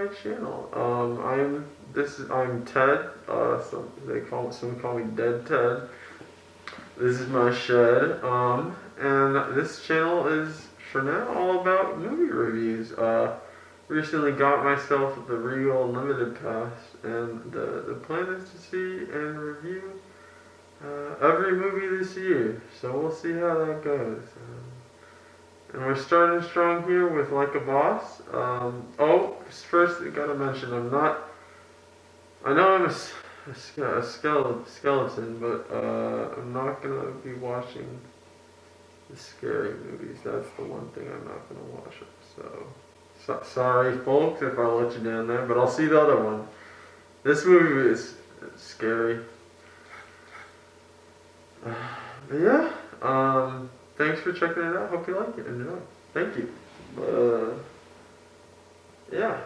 my channel. I'm Ted. Some call me Dead Ted. This is my shed. And this channel is for now all about movie reviews. Recently got myself the Regal Unlimited Pass, and the plan is to see and review every movie this year. So we'll see how that goes. And we're starting strong here with Like a Boss. First I gotta mention, I know I'm a skeleton, but I'm not gonna be watching the scary movies. That's the one thing I'm not gonna watch. So sorry folks if I let you down there, but I'll see the other one. This movie is scary. But yeah, thanks for checking it out. Hope you like it. Enjoy. Thank you. Yeah.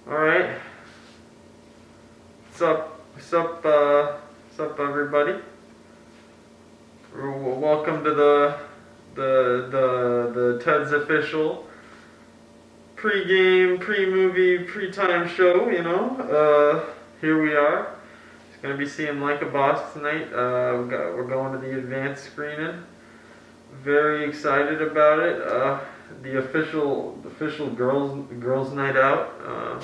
Alright. What's up everybody? Welcome to the Ted's official pre-game, pre-movie, pre-time show, you know. Here we are. Just gonna be seeing Like a Boss tonight. We're going to the advanced screening. Very excited about it. The official girls night out.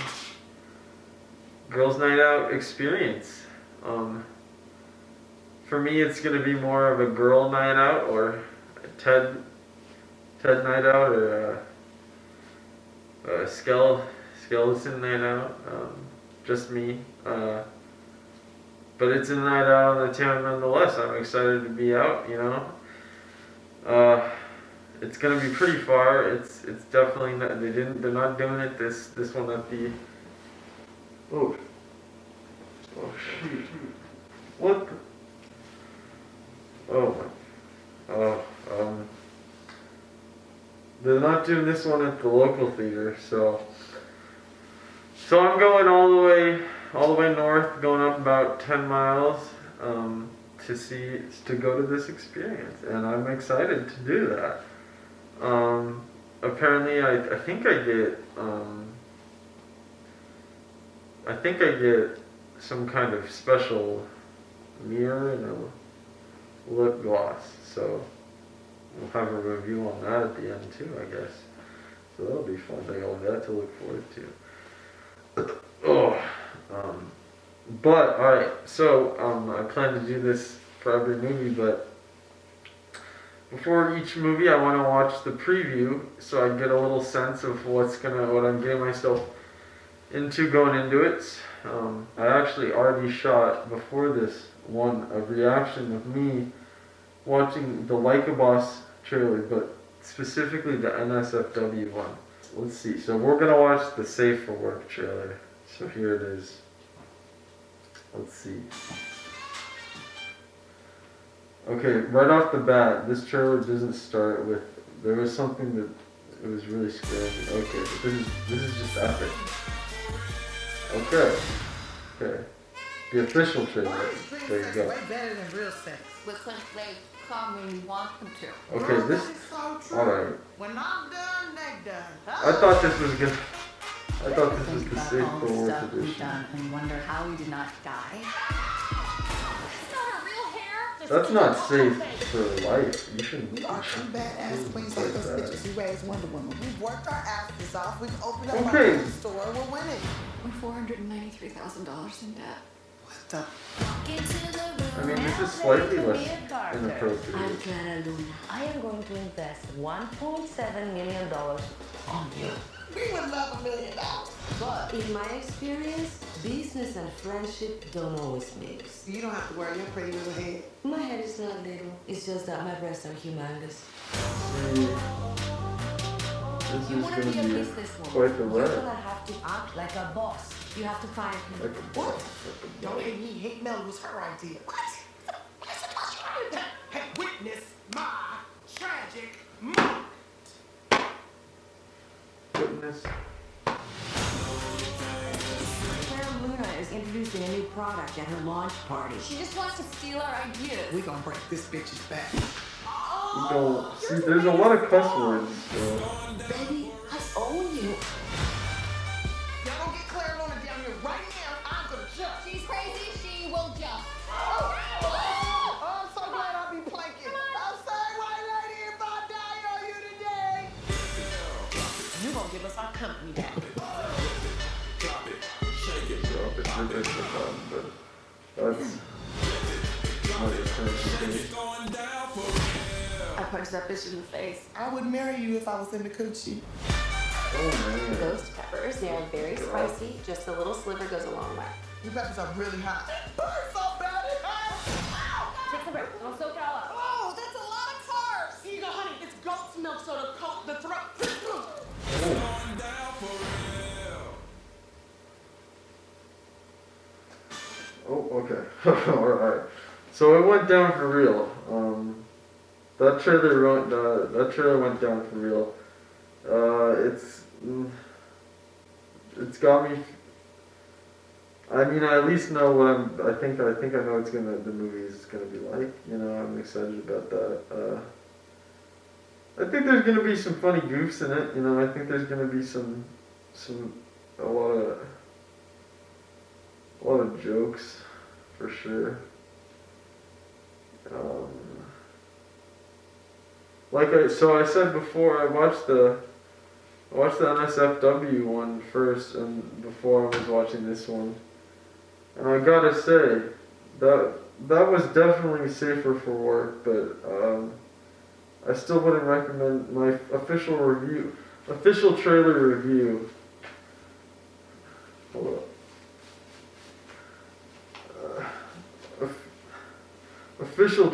Girls night out experience. For me, it's gonna be more of a girl night out, or a Ted night out, or a skeleton night out. Just me. But it's a night out on the town nonetheless. I'm excited to be out. You know. It's gonna be pretty far. It's definitely not. They're not doing it this one at the. Oh shoot! What? They're not doing this one at the local theater, so I'm going all the way north, going up about 10 miles, to go to this experience, and I'm excited to do that. Apparently, I think I get some kind of special mirror and a lip gloss, so we'll have a review on that at the end too, I guess. So that'll be fun. I got that to look forward to. But alright, so I plan to do this for every movie, but before each movie I want to watch the preview so I get a little sense of what I'm getting myself into going into it. I actually already shot before this one a reaction of me watching the Like a Boss trailer, but specifically the NSFW one. Let's see. So we're gonna watch the Safe for Work trailer. So here it is. Let's see. Okay, right off the bat, this trailer doesn't start with. There was something that it was really scary. Okay, but this is just epic. Okay. The official trailer. There you go. Way better than real sex. Because they come when you want them to. Okay, this. Alright. When I'm done, they done. I thought this was good. I thought this was the Safe for Work edition. And wonder how we did not die. That's not our real hair. That's not safe for life. You shouldn't. We are two badass queens like those bitches who raised Wonder Woman. We've worked our asses off. We've opened up our own store. We're winning. We're $493,000 in debt. What the? I mean, this is slightly less inappropriate. I'm Clara Luna. I am going to invest $1.7 million on you. We would love $1 million. But in my experience, business and friendship don't always mix. You don't have to worry your pretty little head. My head is not little. It's just that my breasts are humongous. This You is want to going be a to be businesswoman. quite the You're ride. gonna have to act like a boss. You have to find him. Like a boss. Don't hate me. Hate Mel was her idea. What? Hey, witness my tragic moment. Witness. Claire Luna is introducing a new product at her launch party. She just wants to steal our ideas. We gonna break this bitch's back. You don't see. There's a lot of cuss words. So. Baby, I own you. Y'all don't get Claire Luna down here right now. I'm gonna jump. She's crazy, she will jump. Oh, I'm so glad I'll be planking. I'm sorry, white lady, if I die on you today. You gonna give us our company back. Drop it, but that's not the kind of thing. I punched that bitch in the face. I would marry you if I was in the coochie. Oh man. Ghost peppers, they are very spicy. Just a little sliver goes a long way. You peppers are really hot. Burn so bad it hurts. Take some break. I'll soak it all up. Oh, that's a lot of carbs. Eagle, honey, it's goat's milk, so to coat the throat. Oh, okay. Alright. So it went down for real. That trailer went down for real. It's got me. I mean, I at least know what I think I know the movie is gonna be like. You know, I'm excited about that. I think there's gonna be some funny goofs in it. You know, I think there's gonna be a lot of jokes, for sure. So I said before, I watched the NSFW one first, and before I was watching this one, and I gotta say that was definitely safer for work, but I still wouldn't recommend my official trailer review. Hold up. Official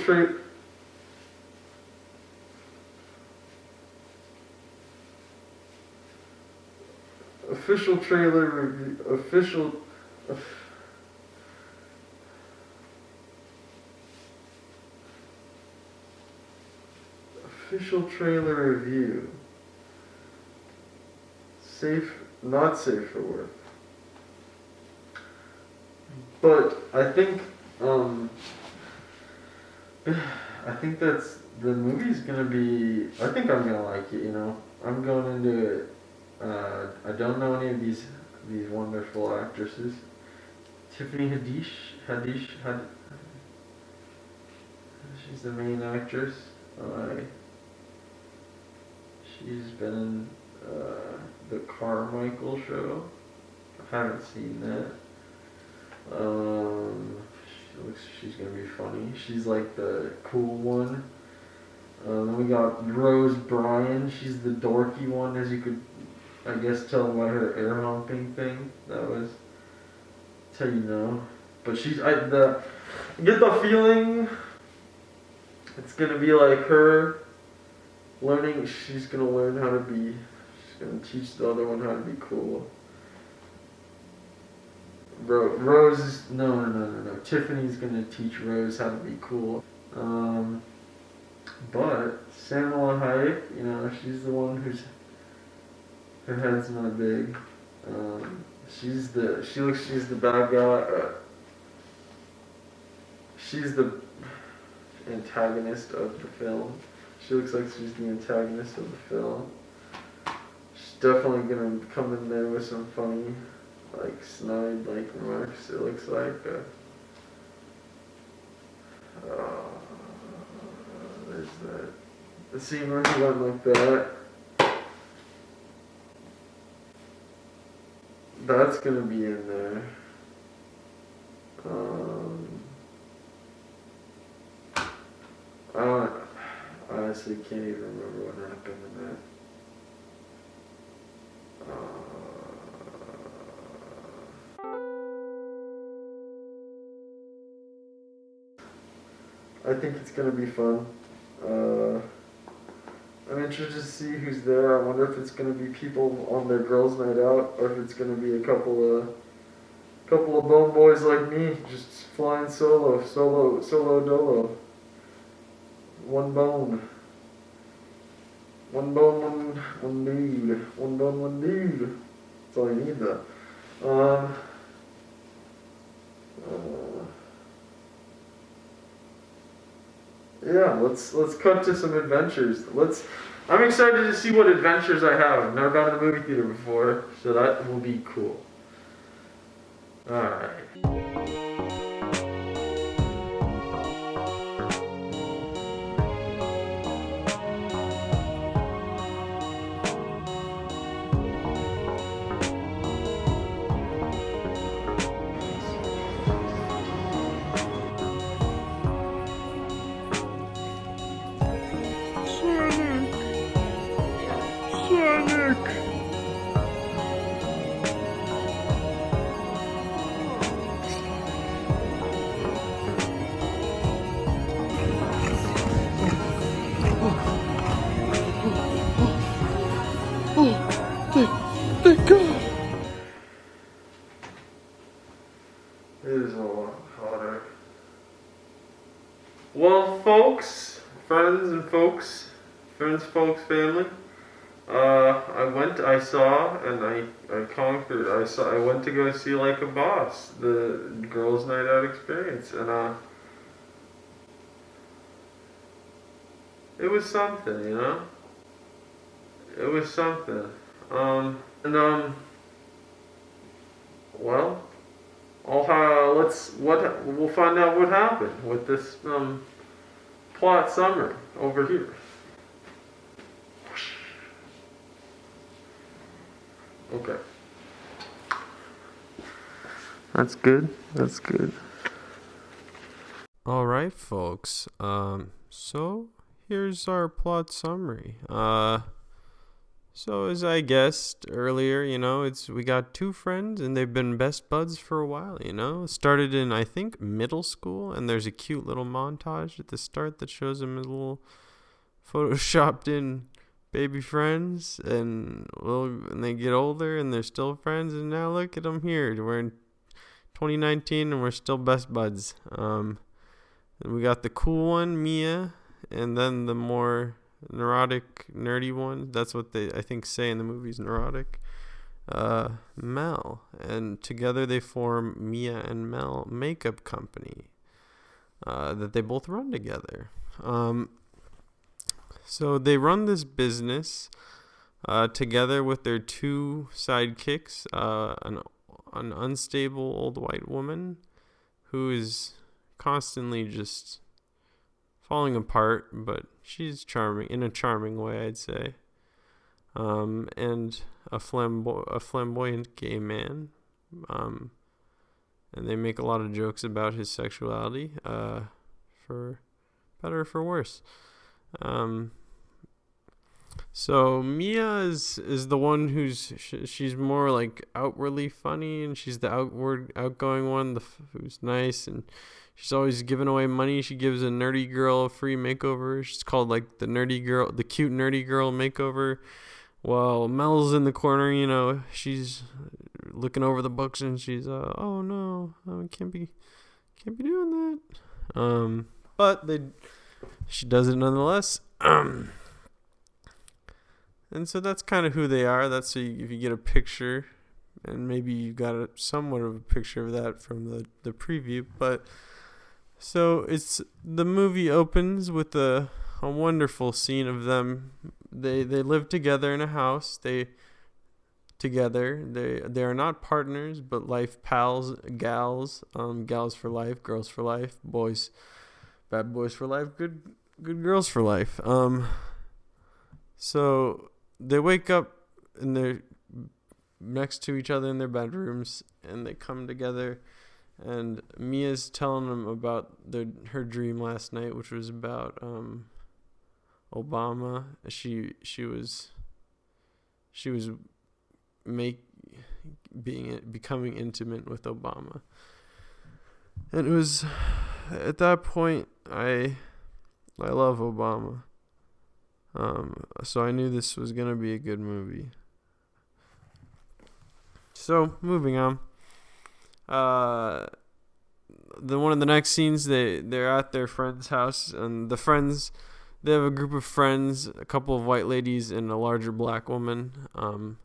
trailer review. Official trailer review. Not safe for work. But I think that's the movie's gonna be. I think I'm gonna like it. You know, I'm going into it. I don't know any of these wonderful actresses. Tiffany Haddish. She's the main actress. She's been in the Carmichael Show. I haven't seen that. She's gonna be funny. She's like the cool one. Then we got Rose Bryan. She's the dorky one, as you could, I guess, tell by her air humping thing. That's how you know. But I get the feeling it's gonna be like her learning. She's gonna learn how to be. She's gonna teach the other one how to be cool. Rose, no. Tiffany's gonna teach Rose how to be cool. But Salma Hayek, you know, she's the one her head's not big. She's the bad guy. She's the antagonist of the film. She looks like she's the antagonist of the film. She's definitely gonna come in there with some funny, like snide, like remarks. It looks like. There's that. The scene where he went like that. That's gonna be in there. I honestly can't even remember what happened in that. I think it's gonna be fun. I'm interested to see who's there. I wonder if it's gonna be people on their girls' night out, or if it's gonna be a couple of bone boys like me, just flying solo dolo. one bone. One bone, one dude. One bone, one dude. That's all you need though. Yeah, let's cut to some adventures. I'm excited to see what adventures I have. I've never gone to the movie theater before, so that will be cool. Alright. Thank God. It is a lot hotter. Well, folks, folks, family. I saw, and I conquered. I went to go see Like a Boss, the girls' night out experience, and it was something, you know. It was something. Well, we'll find out what happened with this plot summary over here. Okay. That's good. That's good. All right, folks. So here's our plot summary. So as I guessed earlier, you know, we got two friends and they've been best buds for a while, you know. Started in, I think, middle school, and there's a cute little montage at the start that shows them as little photoshopped in baby friends, and they get older and they're still friends, and now look at them here. We're in 2019 and we're still best buds. And we got the cool one, Mia, and then the more neurotic, nerdy one. That's what they, I think, say in the movies, neurotic. Mel. And together they form Mia and Mel Makeup Company that they both run together. So they run this business together with their two sidekicks, an unstable old white woman who is constantly just falling apart, but she's charming in a charming way, I'd say. And a flamboyant gay man. And they make a lot of jokes about his sexuality, for better or for worse. So Mia is the one she's more like outwardly funny, and she's the outgoing one, who's nice, and she's always giving away money. She gives a nerdy girl a free makeover. She's called like the cute nerdy girl makeover. While Mel's in the corner, you know, she's looking over the books and she's oh no, I can't be doing that. But she does it nonetheless. And so that's kind of who they are. That's if you get a picture, and maybe you got somewhat of a picture of that from the preview. But so the movie opens with a wonderful scene of them. They live together in a house. They are not partners, but life pals, gals for life, girls for life, boys, bad boys for life, good girls for life. So they wake up and they're next to each other in their bedrooms, and they come together, and Mia's telling them about her dream last night, which was about Obama. She was becoming intimate with Obama, and it was at that point I love Obama. So I knew this was gonna be a good movie. So moving on. One of the next scenes, they're at their friend's house, and the friends they have a group of friends, a couple of white ladies and a larger black woman. And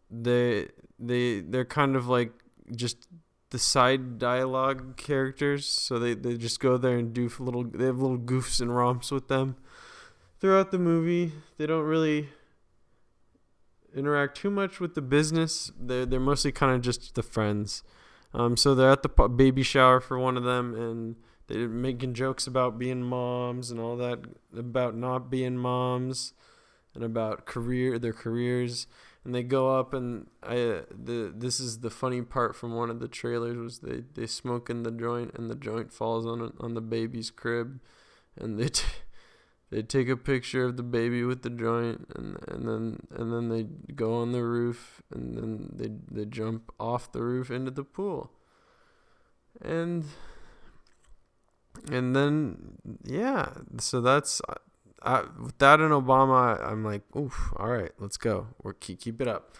they're kind of like just the side dialogue characters. So they just go there and they have little goofs and romps with them throughout the movie. They don't really interact too much with the business. They're mostly kind of just the friends. So they're at the baby shower for one of them, and they're making jokes about being moms and all that, about not being moms, and about their careers. And they go up, and this is the funny part from one of the trailers, was they smoke in the joint, and the joint falls on the baby's crib, and they take a picture of the baby with the joint, and then they go on the roof, and then they jump off the roof into the pool, and then yeah, so that's with that and Obama, I'm like, oof, all right, let's go. We're keep it up.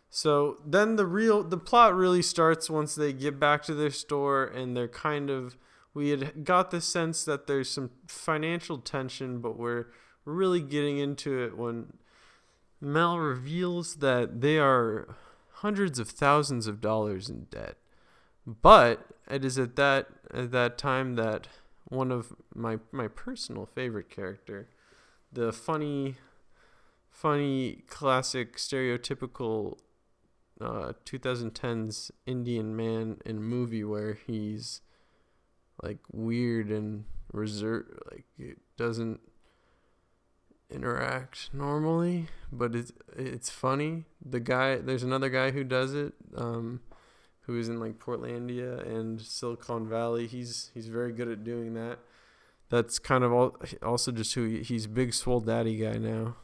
So then the plot really starts once they get back to their store, and they're kind of, we had got the sense that there's some financial tension, but we're really getting into it when Mel reveals that they are hundreds of thousands of dollars in debt. But it is at that time that one of my personal favorite character, the funny classic stereotypical 2010s Indian man in movie where he's like weird and reserved, like it doesn't interact normally, but it's funny. There's another guy who does it, who is in like Portlandia and Silicon Valley. He's very good at doing that. That's kind of also just who he's big swole daddy guy now.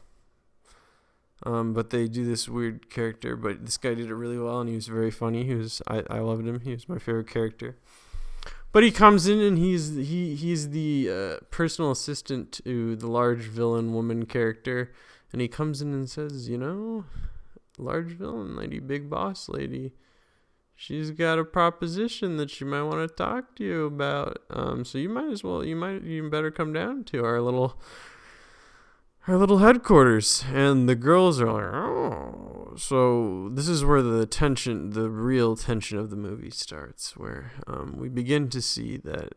But they do this weird character, but this guy did it really well, and he was very funny. I loved him. He was my favorite character. But he comes in, and he's the personal assistant to the large villain woman character, and he comes in and says, large villain lady, big boss lady, she's got a proposition that she might want to talk to you about. So you better come down to our little headquarters. And the girls are like, oh. So this is where the real tension of the movie starts, where we begin to see that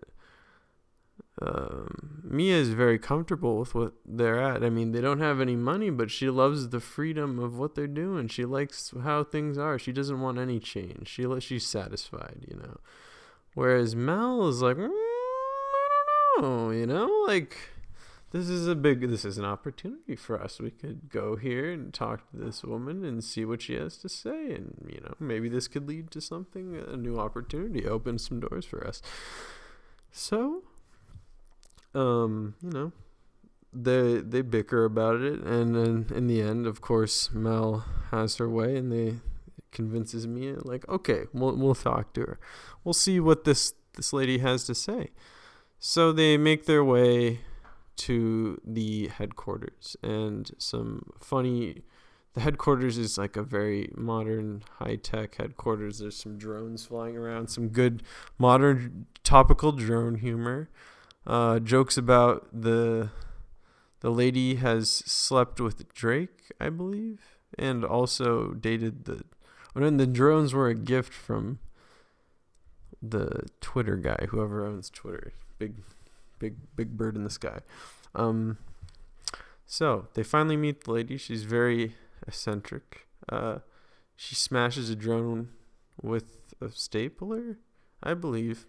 Mia is very comfortable with what they're at. I mean, they don't have any money, but she loves the freedom of what they're doing. She likes how things are. She doesn't want any change. She's satisfied, Whereas Mel is like, I don't know, like, this is an opportunity for us. We could go here and talk to this woman and see what she has to say. And, maybe this could lead to something, a new opportunity, open some doors for us. So, they bicker about it, and then in the end, of course, Mel has her way, and they convinces me, like, okay, we'll talk to her. We'll see what this lady has to say. So they make their way to the headquarters, and the headquarters is like a very modern, high-tech headquarters. There's some drones flying around, some good modern topical drone humor. Jokes about the lady has slept with Drake, I believe, and also dated the drones were a gift from the Twitter guy, whoever owns Twitter, big bird in the sky. So they finally meet the lady. She's very eccentric. She smashes a drone with a stapler, I believe,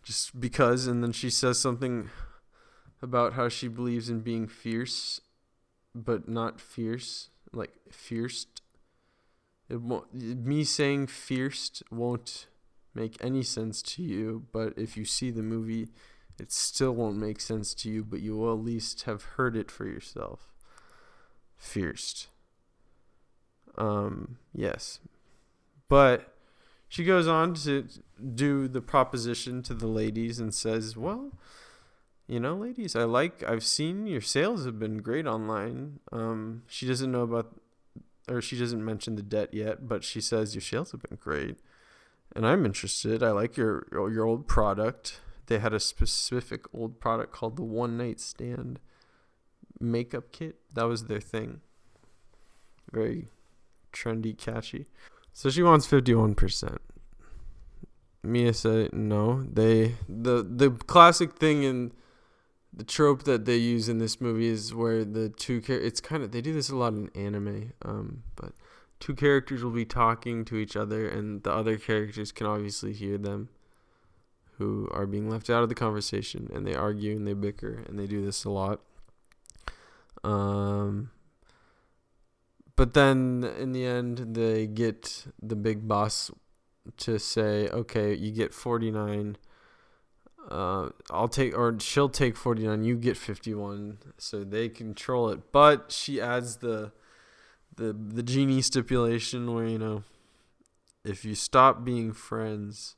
just because, and then she says something about how she believes in being fierce, but not fierce, like fierced. Me saying fierced won't make any sense to you, but if you see the movie, it still won't make sense to you, but you will at least have heard it for yourself. Fierced. Yes. But she goes on to do the proposition to the ladies and says, well, ladies, I've seen your sales have been great online. She doesn't know about, or she doesn't mention the debt yet, but she says your sales have been great, and I'm interested. I like your old product, they had a specific old product called the One Night Stand makeup kit. That was their thing. Very trendy, catchy. So she wants 51%. Mia said no. The classic thing in the trope that they use in this movie is where the two they do this a lot in anime. But two characters will be talking to each other, and the other characters can obviously hear them, who are being left out of the conversation, and they argue and they bicker, and they do this a lot. But then in the end, they get the big boss to say, okay, you get 49. She'll take 49. You get 51. So they control it. But she adds the genie stipulation where, if you stop being friends,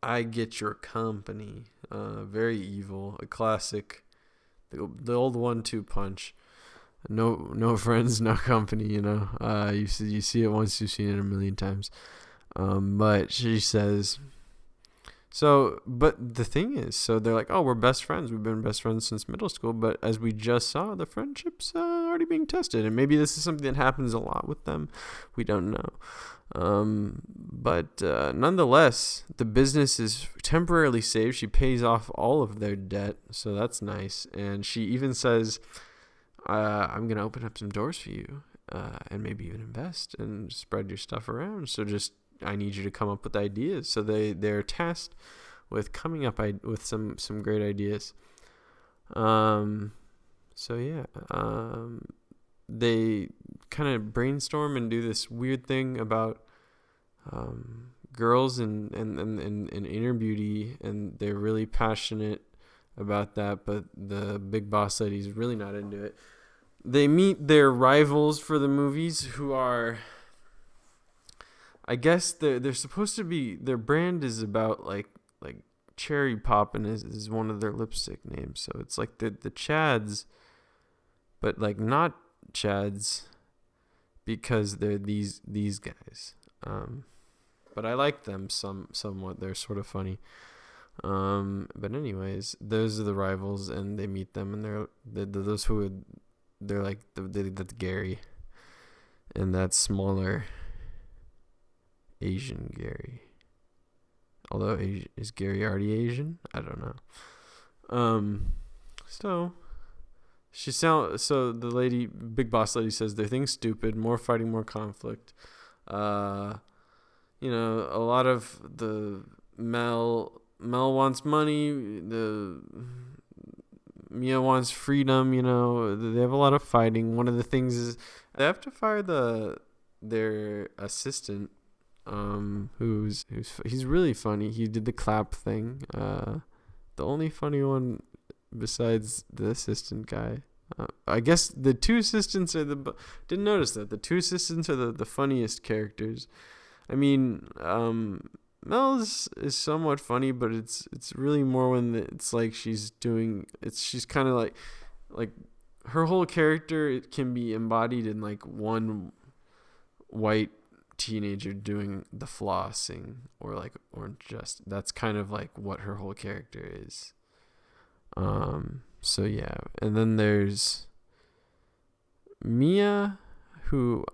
I get your company. Very evil. A classic. The old 1-2 punch. No friends, no company, you see it once, you've seen it a million times. But she says, but the thing is, so they're like, oh, we're best friends. We've been best friends since middle school. But as we just saw, the friendship's already being tested. And maybe this is something that happens a lot with them. We don't know. But nonetheless, the business is temporarily saved. She pays off all of their debt. So that's nice. And she even says, I'm going to open up some doors for you, and maybe even invest and spread your stuff around. So I need you to come up with ideas. So they're tasked with coming up with some great ideas. They kind of brainstorm and do this weird thing about girls and inner beauty, and they're really passionate about that, but the big boss lady's really not into it. They meet their rivals for the movies, who are, I guess they're supposed to be, their brand is about like Cherry Poppin' is one of their lipstick names. So it's like the Chads, but like not Chads, because they're these guys. But I like them somewhat. They're sort of funny. But anyways, those are the rivals, and they meet them, and they're like the Gary, and that smaller Asian Gary. Although is Gary already Asian? I don't know. So the lady, big boss lady, says their thing's stupid. More fighting, more conflict. A lot of the Mel wants money. Mia wants freedom. They have a lot of fighting. One of the things is they have to fire their assistant, he's really funny. He did the clap thing. The only funny one besides the assistant guy. I guess the two assistants are didn't notice that the two assistants are the funniest characters. I mean, Mel's is somewhat funny, but it's really more when it's like she's kind of like her whole character, it can be embodied in like one white teenager doing the flossing, or just that's kind of like what her whole character is. So yeah, and then there's Mia, who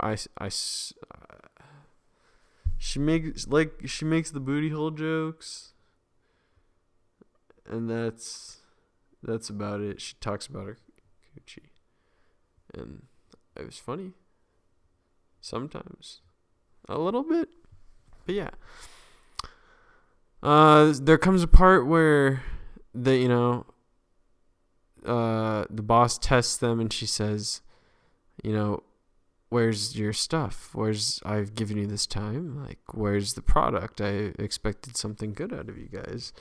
she makes the booty hole jokes, and that's about it. She talks about her coochie, and it was funny sometimes, a little bit, but yeah. There comes a part where the boss tests them, and she says, where's your stuff? I've given you this time. Like, where's the product? I expected something good out of you guys.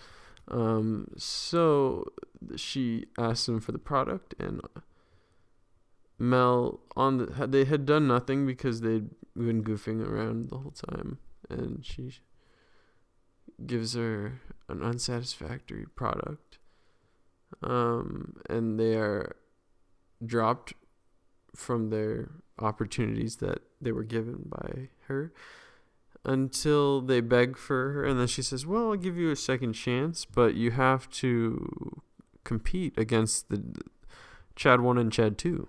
So she asked him for the product, and Mel, they had done nothing because they'd been goofing around the whole time, and she gives her an unsatisfactory product. And they are dropped from their opportunities that they were given by her. until they beg for her, and then she says, well, I'll give you a second chance, but you have to compete against the Chad 1 and Chad 2.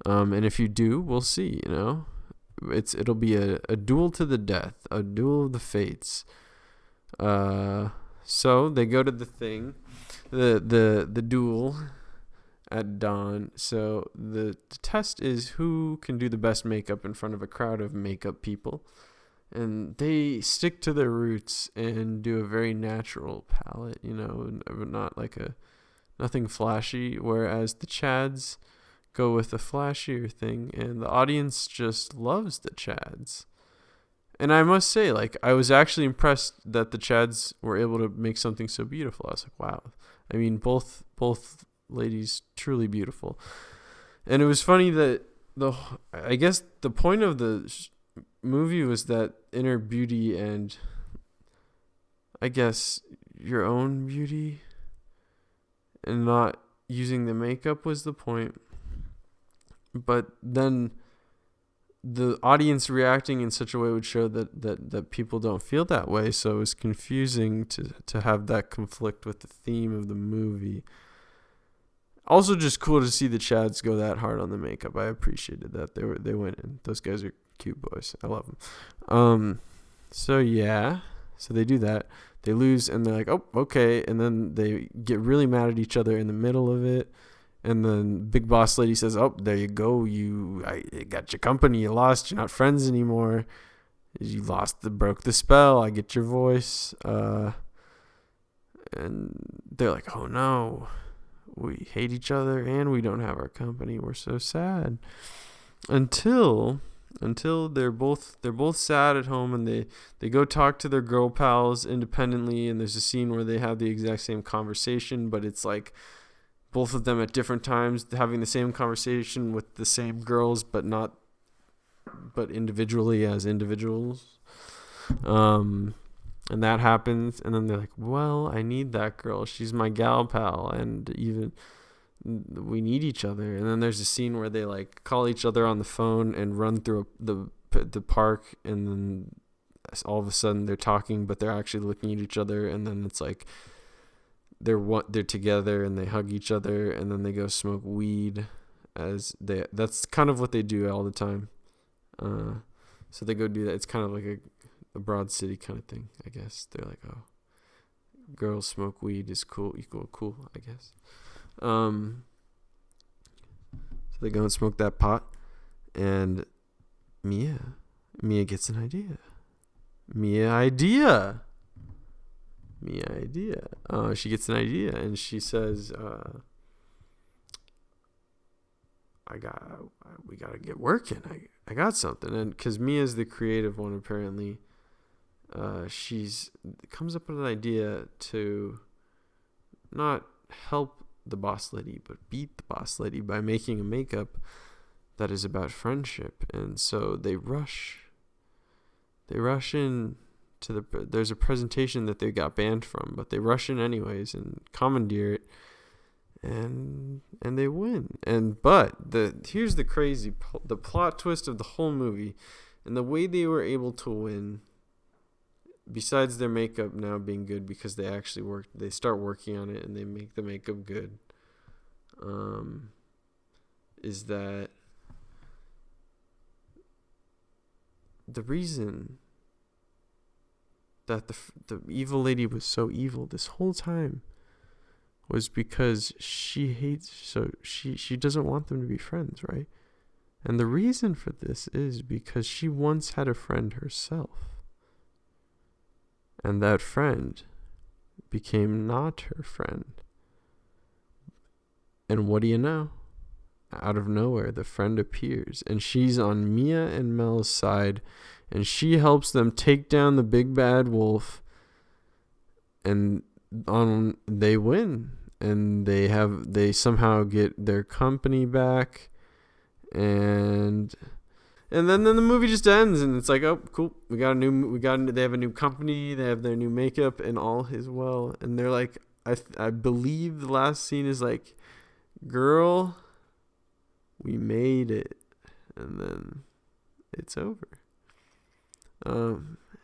And if you do, we'll see, it'll be a duel to the death, a duel of the fates. So they go to the thing, the duel at dawn. So the test is who can do the best makeup in front of a crowd of makeup people. And they stick to their roots and do a very natural palette, not like nothing flashy. Whereas the Chads go with a flashier thing, and the audience just loves the Chads. And I must say, I was actually impressed that the Chads were able to make something so beautiful. I was like, wow. I mean, both ladies truly beautiful. And it was funny that I guess the point of the movie was that inner beauty and I guess your own beauty and not using the makeup was the point. But then the audience reacting in such a way would show that people don't feel that way. So it was confusing to have that conflict with the theme of the movie. Also just cool to see the Chads go that hard on the makeup. I appreciated that. They went in. Those guys are cute boys. I love them. So yeah. So they do that. They lose and they're like, oh, okay. And then they get really mad at each other in the middle of it. And then Big Boss Lady says, oh, there you go. I got your company. You lost. You're not friends anymore. You broke the spell. I get your voice. And they're like, oh no, we hate each other and we don't have our company. We're so sad. Until they're both sad at home and they go talk to their girl pals independently. And there's a scene where they have the exact same conversation, but it's like both of them at different times having the same conversation with the same girls, but individually as individuals. And that happens. And then they're like, well, I need that girl. She's my gal pal. And even we need each other. And then there's a scene where they call each other on the phone and run through the park. And then all of a sudden they're talking, but they're actually looking at each other. And then it's like, they're together and they hug each other and then they go smoke weed that's kind of what they do all the time. So they go do that. It's kind of like a Broad City kind of thing, I guess. They're like, oh, girls smoke weed is cool, equal cool, I guess. So they go and smoke that pot and Mia gets an idea. She gets an idea and she says, we gotta get working. I got something. And because Mia's the creative one, apparently, she's comes up with an idea to not help the boss lady, but beat the boss lady by making a makeup that is about friendship. And so they rush in there's a presentation that they got banned from, but they rush in anyways and commandeer it, and they win. But here's the plot twist of the whole movie, and the way they were able to win, besides their makeup now being good because they start working on it and they make the makeup good, is that the reason that the evil lady was so evil this whole time was because she doesn't want them to be friends, right? And the reason for this is because she once had a friend herself, and that friend became not her friend. And what do you know? Out of nowhere, the friend appears, and she's on Mia and Mel's side, and she helps them take down the big bad wolf, and they win, and they somehow get their company back, and then the movie just ends, and it's like, oh, cool, they have a new company, they have their new makeup, and all is well. And they're like, I believe the last scene is like, girl, we made it, and then it's over.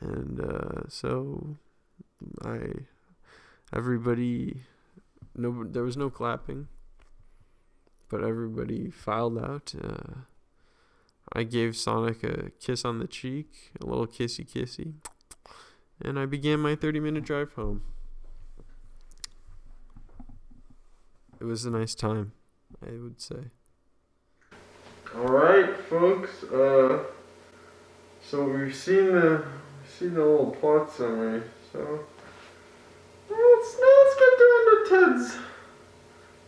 And so everybody, no, there was no clapping, but everybody filed out. I gave Sonic a kiss on the cheek, a little kissy kissy, and I began my 30-minute drive home. It was a nice time, I would say. Alright, folks, so we've seen the little plot summary, so let's get down to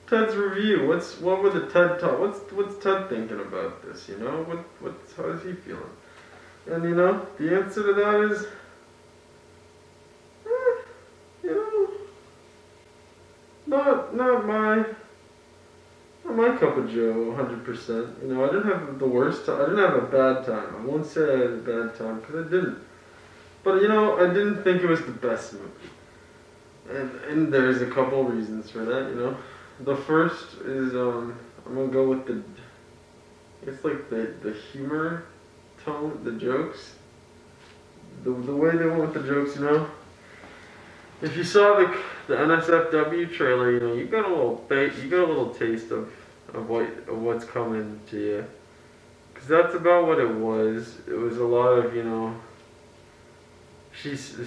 Ted's review. What were the TED talk? What's Ted thinking about this? You know, how is he feeling? And you know, the answer to that is, you know, not my cup of joe, 100%. You know, I didn't have the worst time. I didn't have a bad time. I won't say I had a bad time because I didn't. But you know, I didn't think it was the best movie, and there's a couple reasons for that. You know. The first is, I'm gonna go with it's like the humor tone, the jokes. The way they went with the jokes, you know. If you saw the NSFW trailer, you know, you got a little taste of what's coming to you. Cause that's about what it was. It was a lot of, you know, She says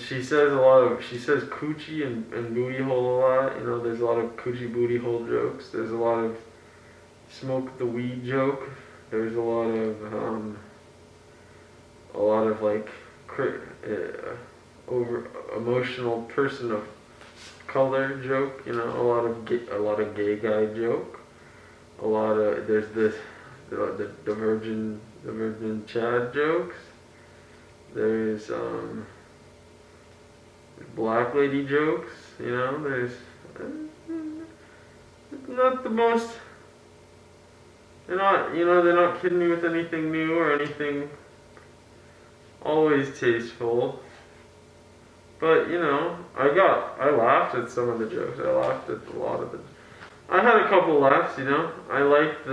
coochie and booty hole a lot. You know, there's a lot of coochie booty hole jokes. There's a lot of smoke the weed joke. There's a lot of like over emotional person of color joke. You know, a lot of gay guy joke. There's the virgin Chad jokes. There's black lady jokes, you know, there's not the most, they're not kidding me with anything new or anything always tasteful, but, you know, I laughed at some of the jokes, I laughed at a lot of I had a couple laughs, you know, I liked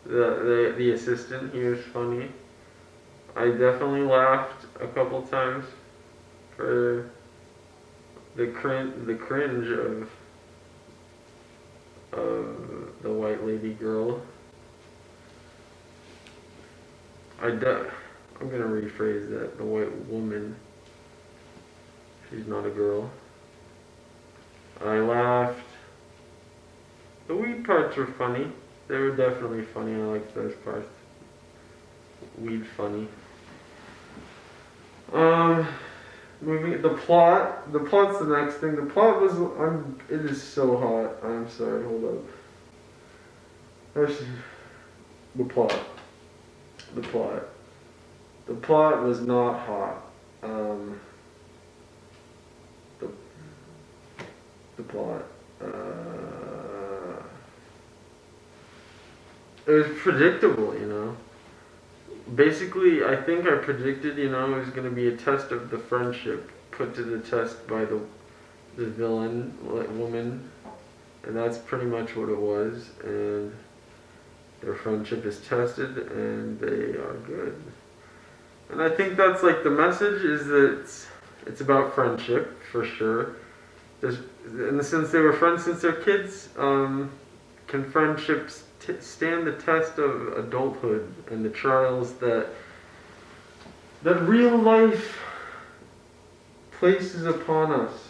the assistant, he was funny. I definitely laughed a couple times for the cringe of the white lady girl. I'm gonna rephrase that. The white woman. She's not a girl. I laughed. The weed parts were funny. They were definitely funny. I liked those parts. Weed funny. Moving the plot. The plot's the next thing. The plot was. It is so hot. I'm sorry. Hold up. Actually, the plot. The plot was not hot. The plot. It was predictable, you know. Basically, I think I predicted, you know, it was going to be a test of the friendship put to the test by the villain woman, and that's pretty much what it was. And their friendship is tested, and they are good. And I think that's like the message is that it's about friendship for sure. In the sense they were friends since they're kids. Can friendships stand the test of adulthood and the trials that real life places upon us?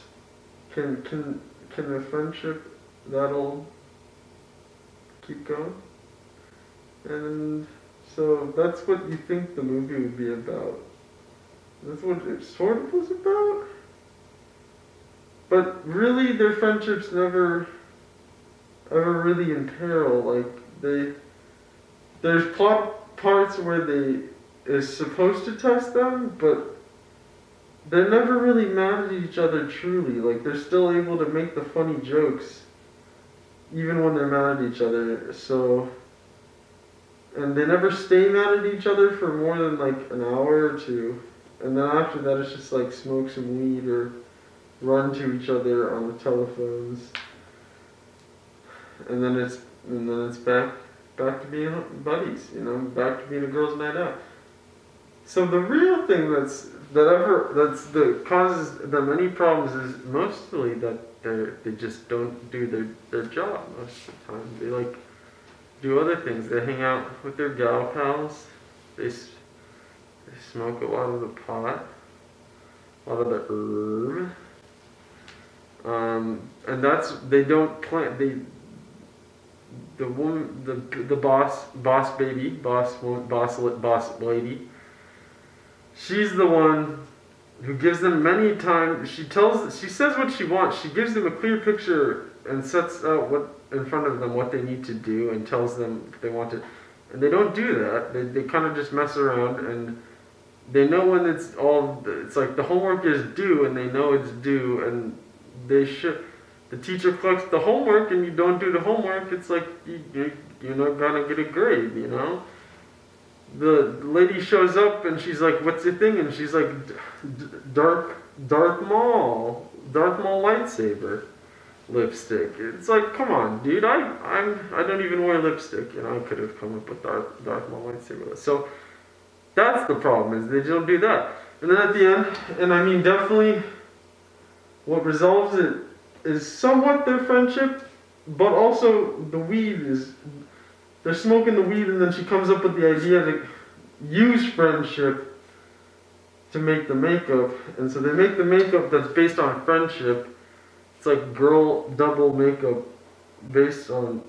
Can a friendship that old keep going? And so that's what you think the movie would be about. That's what it sort of was about. But really, their friendships never ever really in peril. Like there's plot parts where they is supposed to test them, but they're never really mad at each other truly. Like they're still able to make the funny jokes even when they're mad at each other. So, and they never stay mad at each other for more than like an hour or two. And then after that, it's just like smoke some weed or run to each other on the telephones. And then it's back to being buddies, you know, back to being a girls' night out. So the real thing that causes them any problems is mostly that they just don't do their job most of the time. They like do other things. They hang out with their gal pals. They smoke a lot of the pot, a lot of the herb. And that's they don't plan. The woman, the boss baby, boss lady. She's the one who gives them many times. She says what she wants. She gives them a clear picture and sets out what in front of them what they need to do and tells them if they want to. And they don't do that. They kind of just mess around and they know when it's like the homework is due and they know it's due and they should. The teacher collects the homework and you don't do the homework. It's like you're not gonna get a grade, you know. The lady shows up and she's like, "What's your thing?" And she's like, Darth Maul lightsaber lipstick." It's like, come on, dude. I don't even wear lipstick, and I could have come up with Darth Maul lightsaber. So that's the problem is they don't do that. And then at the end, and I mean definitely, what resolves it is somewhat their friendship, but also the weed is. They're smoking the weed, and then she comes up with the idea to use friendship to make the makeup. And so they make the makeup that's based on friendship. It's like girl double makeup based on.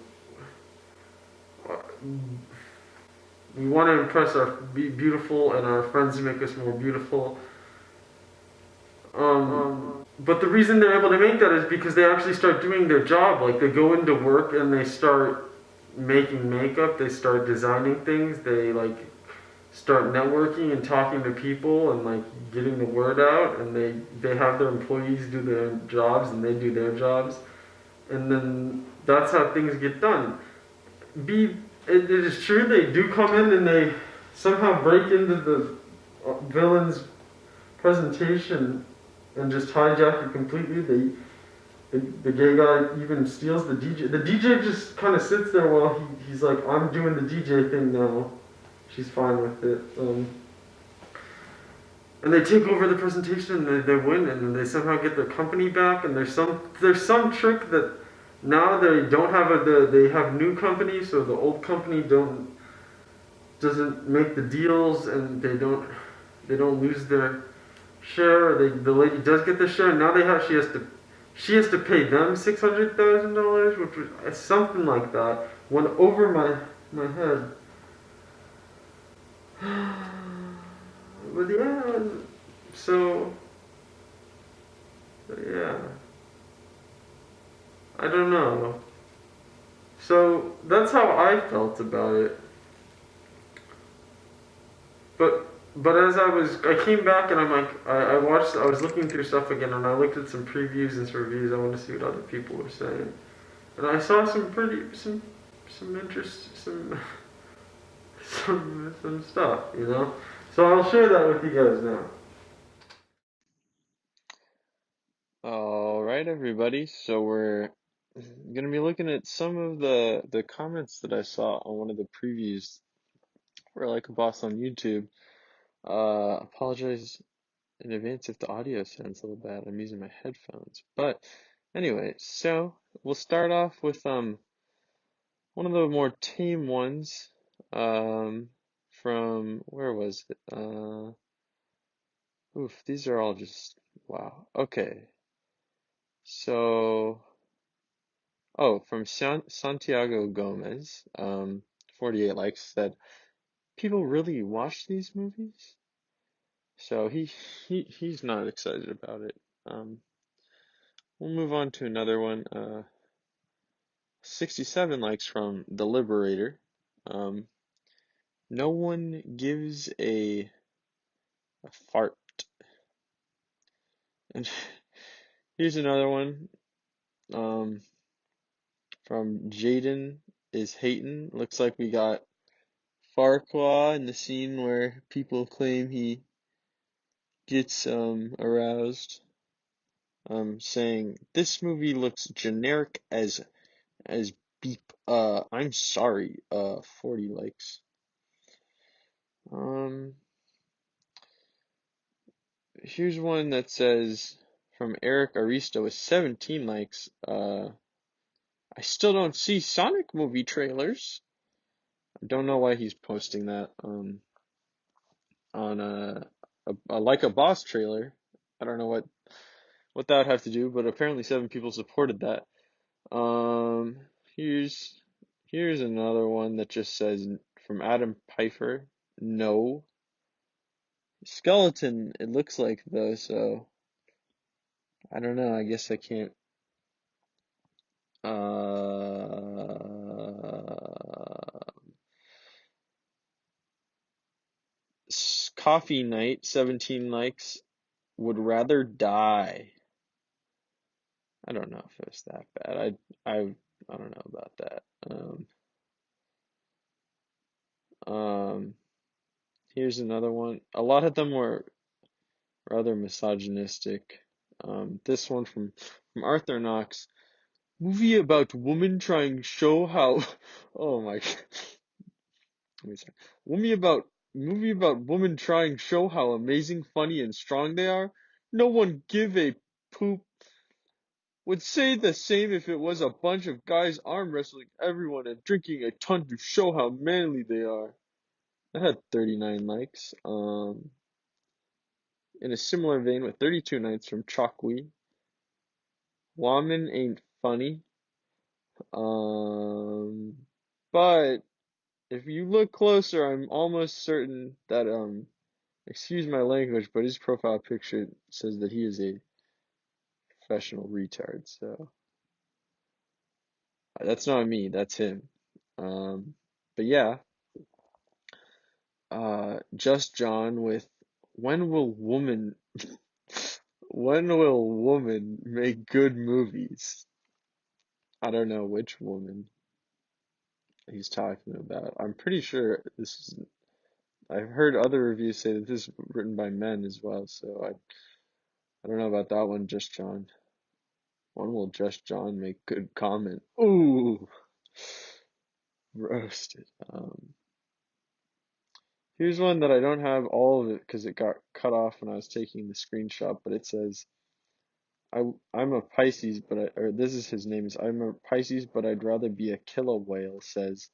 We want to impress be beautiful, and our friends make us more beautiful. But the reason they're able to make that is because they actually start doing their job. Like they go into work and they start making makeup, they start designing things, they like start networking and talking to people and like getting the word out, and they have their employees do their jobs and they do their jobs, and then that's how things get done. It is true they do come in and they somehow break into the villain's presentation and just hijack it completely. The gay guy even steals the DJ. The DJ just kind of sits there while he's like, "I'm doing the DJ thing now." She's fine with it. And they take over the presentation and they win and they somehow get their company back. And there's some trick that now they don't have they have new company, so the old company doesn't make the deals and they don't lose their share. The lady does get the share. And now she has to pay them $600,000, which was something like that. Went over my head. But yeah, so yeah, I don't know. So that's how I felt about it. But as I came back and I'm like, I was looking through stuff again and I looked at some previews and some reviews. I want to see what other people were saying, and I saw some interest, some stuff, you know. So I'll share that with you guys now. Alright, everybody, so we're gonna be looking at some of the comments that I saw on one of the previews for Like a Boss on YouTube. Apologize in advance if the audio sounds a little bad. I'm using my headphones. But anyway, so we'll start off with one of the more tame ones from where was it? These are all just wow. Okay. So from Santiago Gomez, 48 likes, said, "People really watch these movies?" So he's not excited about it. We'll move on to another one. 67 likes from The Liberator. No one gives a fart. And here's another one. From Jaden is hatin'. Looks like we got Farquaad in the scene where people claim he gets aroused. Saying this movie looks generic as beep. I'm sorry. 40 likes. here's one that says from Eric Aristo with 17 likes. I still don't see Sonic movie trailers. I don't know why he's posting that on a Like a Boss trailer. I don't know what that would have to do, but apparently 7 people supported that. Here's another one that just says from Adam Pfeiffer, no. Skeleton, it looks like though, so I don't know. I guess I can't. Coffee Night, 17 likes. Would rather die. I don't know if it was that bad. I don't know about that. Here's another one. A lot of them were rather misogynistic. This one from Arthur Knox. Movie about woman trying to show how. Oh my. Let me start. Movie about woman trying to show how amazing, funny, and strong they are. No one give a poop. Would say the same if it was a bunch of guys arm wrestling everyone and drinking a ton to show how manly they are. That had 39 likes. In a similar vein with 32 likes from Chokwi. Woman ain't funny. But if you look closer, I'm almost certain that excuse my language, but his profile picture says that he is a professional retard. So that's not me. That's him. But yeah. Just John with when will woman make good movies? I don't know which woman he's talking about. I'm pretty sure this is. I've heard other reviews say that this is written by men as well, so I don't know about that one. Just John. When will Just John make good comment? Ooh, roasted. Here's one that I don't have all of it because it got cut off when I was taking the screenshot, but it says, I'm a Pisces, or this is his name is, I'm a Pisces, but I'd rather be a killer whale, says,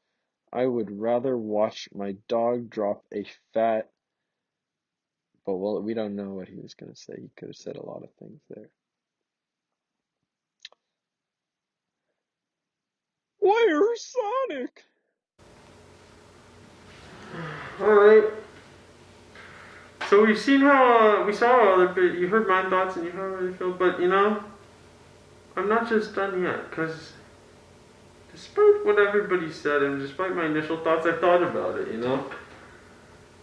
I would rather watch my dog drop a fat, but well, we don't know what he was going to say. He could have said a lot of things there. Where's Sonic? Alright. So we've seen how, we saw other bit, you heard my thoughts and you heard how I feel, but you know, I'm not just done yet, because despite what everybody said and despite my initial thoughts, I thought about it, you know?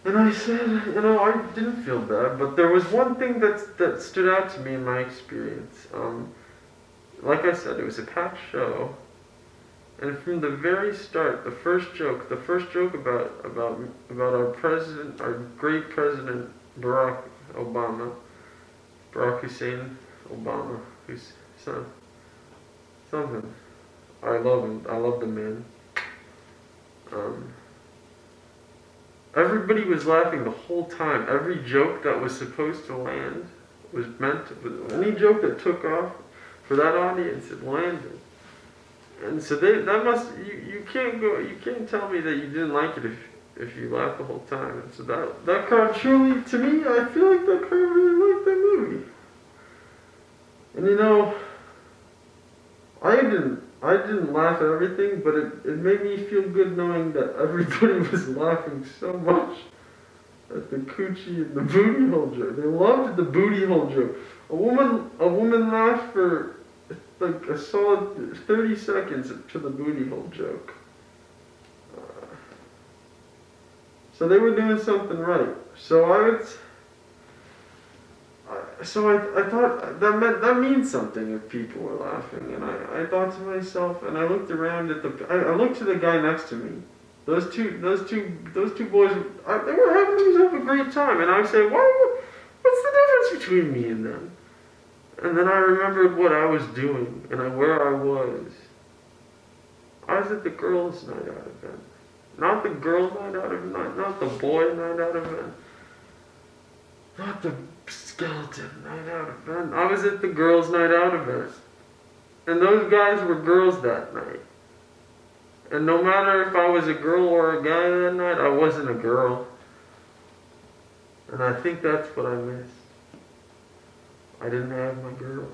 And I said, you know, I didn't feel bad, but there was one thing that stood out to me in my experience. Like I said, it was a packed show, and from the very start, the first joke about our president, our great president, Barack Hussein Obama, who's something. I love him. I love the man. Everybody was laughing the whole time. Every joke that was supposed to land was meant to. Any joke that took off for that audience, it landed. And so you can't tell me that you didn't like it if you laughed the whole time. And so that crowd truly, to me, I feel like that crowd really liked that movie. And you know, I didn't laugh at everything, but it made me feel good knowing that everybody was laughing so much at the coochie and the booty hole joke. They loved the booty hole joke. A woman laughed for like a solid 30 seconds to the booty hole joke. So they were doing something right. So I thought that means something if people were laughing, and I thought to myself, and I looked around at I looked to the guy next to me. Those two boys, they were having themselves a great time, and I said, what's the difference between me and them? And then I remembered what I was doing and where I was. I was at the girls' night out event, not the girl night out event, not the boy night out event, not the skeleton night out event. I was at the girls' night out event. And those guys were girls that night. And no matter if I was a girl or a guy that night, I wasn't a girl. And I think that's what I missed. I didn't have my girls.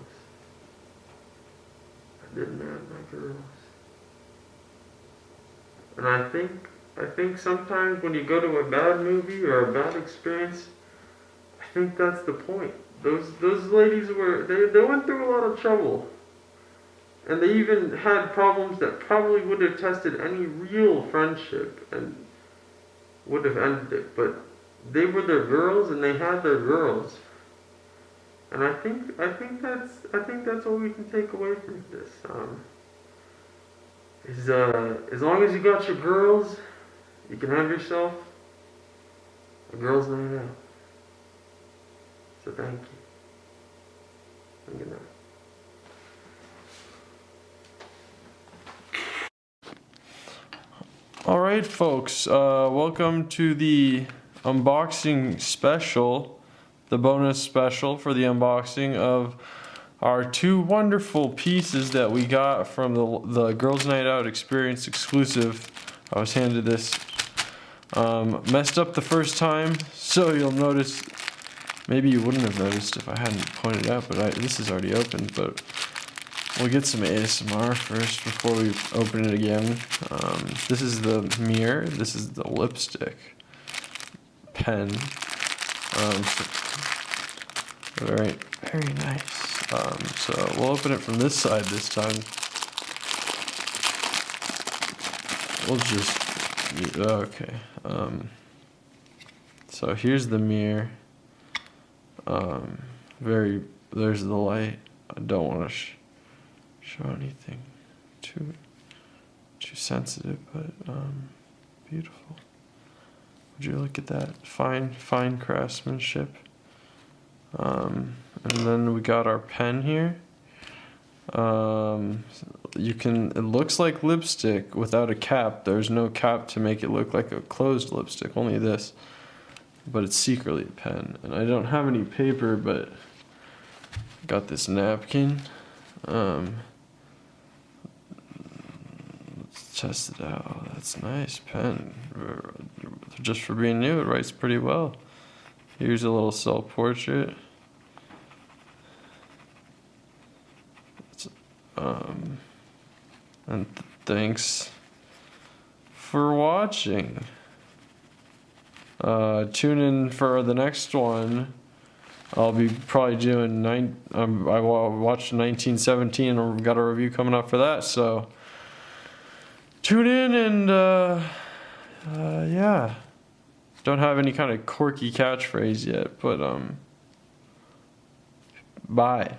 I didn't have my girls. And I think sometimes when you go to a bad movie or a bad experience, I think that's the point. Those ladies they went through a lot of trouble. And they even had problems that probably would have tested any real friendship and would have ended it. But they were their girls and they had their girls. And I think that's what we can take away from this. As long as you got your girls, you can have yourself a girls' night out. So thank you. And good night. Alright folks, welcome to the unboxing special, the bonus special for the unboxing of our 2 wonderful pieces that we got from the Girls Night Out Experience exclusive. I was handed this. Messed up the first time, so you'll notice, maybe you wouldn't have noticed if I hadn't pointed out, but this is already opened, but we'll get some ASMR first before we open it again. This is the mirror, this is the lipstick, pen, very, very nice. So we'll open it from this side this time. We'll just, okay. So here's the mirror. There's the light. I don't want to show anything too sensitive, but beautiful. Would you look at that fine craftsmanship? And then we got our pen here. It looks like lipstick without a cap. There's no cap to make it look like a closed lipstick, only this. But it's secretly a pen. And I don't have any paper, but got this napkin. Let's test it out. Oh, that's nice pen. Just for being new, it writes pretty well. Here's a little self-portrait. And thanks for watching. Tune in for the next one. I'll be probably doing I watched 1917 and got a review coming up for that, so tune in and yeah. Don't have any kind of quirky catchphrase yet, but bye.